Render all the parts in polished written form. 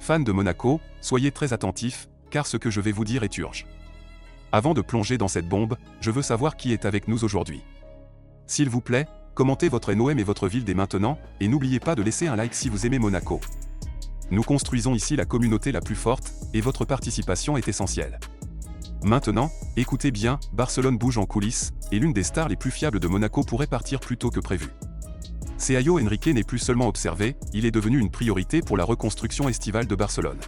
Fans de Monaco, soyez très attentifs, car ce que je vais vous dire est urgent. Avant de plonger dans cette bombe, je veux savoir qui est avec nous aujourd'hui. S'il vous plaît, commentez votre NOM et votre ville dès maintenant, et n'oubliez pas de laisser un like si vous aimez Monaco. Nous construisons ici la communauté la plus forte, et votre participation est essentielle. Maintenant, écoutez bien, Barcelone bouge en coulisses, et l'une des stars les plus fiables de Monaco pourrait partir plus tôt que prévu. Sergio Enrique n'est plus seulement observé, il est devenu une priorité pour la reconstruction estivale de Barcelone.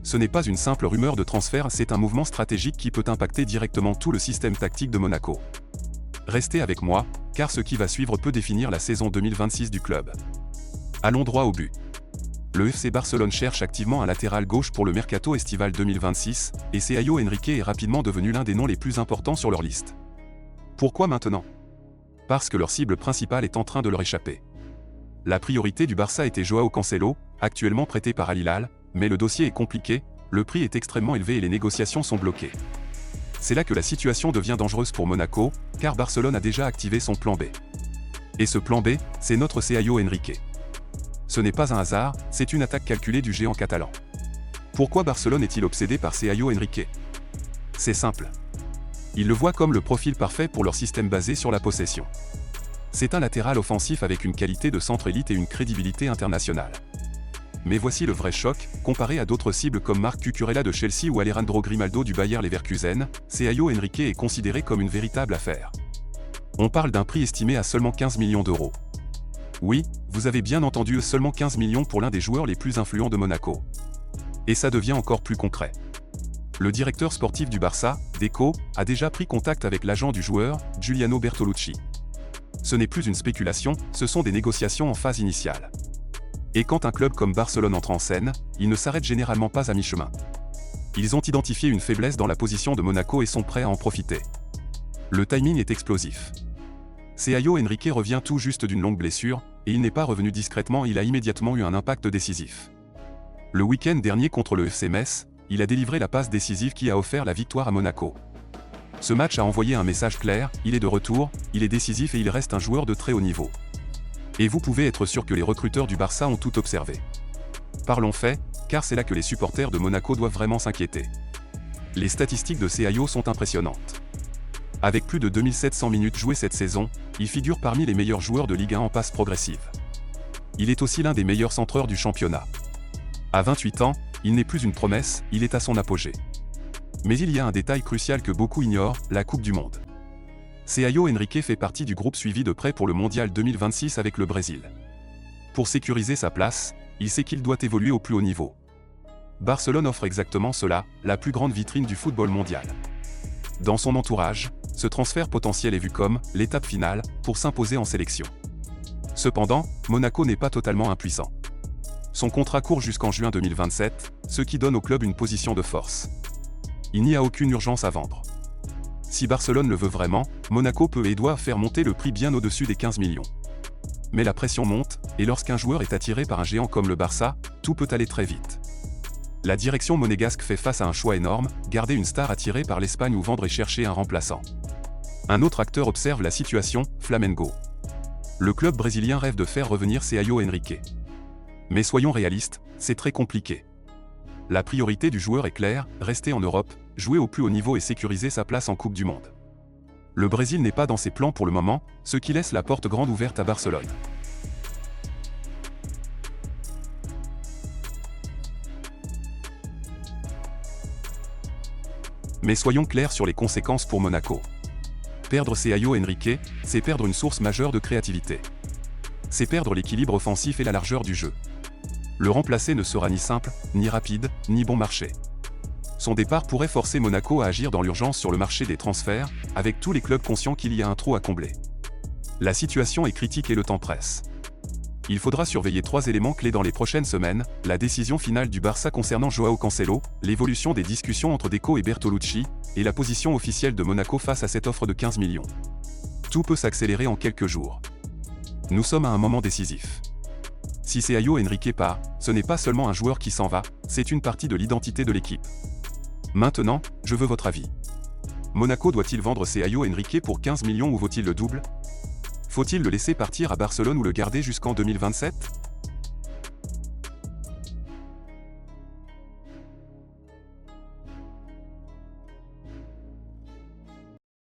Ce n'est pas une simple rumeur de transfert, c'est un mouvement stratégique qui peut impacter directement tout le système tactique de Monaco. Restez avec moi, car ce qui va suivre peut définir la saison 2026 du club. Allons droit au but. Le FC Barcelone cherche activement un latéral gauche pour le mercato estival 2026, et Sergio Enrique est rapidement devenu l'un des noms les plus importants sur leur liste. Pourquoi maintenant ? Parce que leur cible principale est en train de leur échapper. La priorité du Barça était Joao Cancelo, actuellement prêté par Al Hilal, mais le dossier est compliqué, le prix est extrêmement élevé et les négociations sont bloquées. C'est là que la situation devient dangereuse pour Monaco, car Barcelone a déjà activé son plan B. Et ce plan B, c'est notre Sergio Enrique. Ce n'est pas un hasard, c'est une attaque calculée du géant catalan. Pourquoi Barcelone est-il obsédé par Sergio Enrique ? C'est simple. Ils le voient comme le profil parfait pour leur système basé sur la possession. C'est un latéral offensif avec une qualité de centre élite et une crédibilité internationale. Mais voici le vrai choc, comparé à d'autres cibles comme Marc Cucurella de Chelsea ou Alejandro Grimaldo du Bayer Leverkusen, Sergio Enrique est considéré comme une véritable affaire. On parle d'un prix estimé à seulement 15 millions d'euros. Oui, vous avez bien entendu, seulement 15 millions pour l'un des joueurs les plus influents de Monaco. Et ça devient encore plus concret. Le directeur sportif du Barça, Deco, a déjà pris contact avec l'agent du joueur, Giuliano Bertolucci. Ce n'est plus une spéculation, ce sont des négociations en phase initiale. Et quand un club comme Barcelone entre en scène, il ne s'arrête généralement pas à mi-chemin. Ils ont identifié une faiblesse dans la position de Monaco et sont prêts à en profiter. Le timing est explosif. Sergio Enrique revient tout juste d'une longue blessure, et il n'est pas revenu discrètement, il a immédiatement eu un impact décisif. Le week-end dernier contre le FC Metz, il a délivré la passe décisive qui a offert la victoire à Monaco. Ce match a envoyé un message clair, il est de retour, il est décisif et il reste un joueur de très haut niveau. Et vous pouvez être sûr que les recruteurs du Barça ont tout observé. Parlons fait, car c'est là que les supporters de Monaco doivent vraiment s'inquiéter. Les statistiques de Sergio sont impressionnantes. Avec plus de 2700 minutes jouées cette saison, il figure parmi les meilleurs joueurs de Ligue 1 en passe progressive. Il est aussi l'un des meilleurs centreurs du championnat. À 28 ans, il n'est plus une promesse, il est à son apogée. Mais il y a un détail crucial que beaucoup ignorent, la Coupe du Monde. Sergio Enrique fait partie du groupe suivi de près pour le Mondial 2026 avec le Brésil. Pour sécuriser sa place, il sait qu'il doit évoluer au plus haut niveau. Barcelone offre exactement cela, la plus grande vitrine du football mondial. Dans son entourage, ce transfert potentiel est vu comme l'étape finale pour s'imposer en sélection. Cependant, Monaco n'est pas totalement impuissant. Son contrat court jusqu'en juin 2027, ce qui donne au club une position de force. Il n'y a aucune urgence à vendre. Si Barcelone le veut vraiment, Monaco peut et doit faire monter le prix bien au-dessus des 15 millions. Mais la pression monte, et lorsqu'un joueur est attiré par un géant comme le Barça, tout peut aller très vite. La direction monégasque fait face à un choix énorme, garder une star attirée par l'Espagne ou vendre et chercher un remplaçant. Un autre acteur observe la situation, Flamengo. Le club brésilien rêve de faire revenir Sergio Enrique. Mais soyons réalistes, c'est très compliqué. La priorité du joueur est claire, rester en Europe, jouer au plus haut niveau et sécuriser sa place en Coupe du Monde. Le Brésil n'est pas dans ses plans pour le moment, ce qui laisse la porte grande ouverte à Barcelone. Mais soyons clairs sur les conséquences pour Monaco. Perdre Sergio Enrique, c'est perdre une source majeure de créativité. C'est perdre l'équilibre offensif et la largeur du jeu. Le remplacer ne sera ni simple, ni rapide, ni bon marché. Son départ pourrait forcer Monaco à agir dans l'urgence sur le marché des transferts, avec tous les clubs conscients qu'il y a un trou à combler. La situation est critique et le temps presse. Il faudra surveiller 3 éléments clés dans les prochaines semaines, la décision finale du Barça concernant Joao Cancelo, l'évolution des discussions entre Deco et Bertolucci, et la position officielle de Monaco face à cette offre de 15 millions. Tout peut s'accélérer en quelques jours. Nous sommes à un moment décisif. Si Sergio Enrique part, ce n'est pas seulement un joueur qui s'en va, c'est une partie de l'identité de l'équipe. Maintenant, je veux votre avis. Monaco doit-il vendre Sergio Enrique pour 15 millions ou vaut-il le double ? Faut-il le laisser partir à Barcelone ou le garder jusqu'en 2027 ?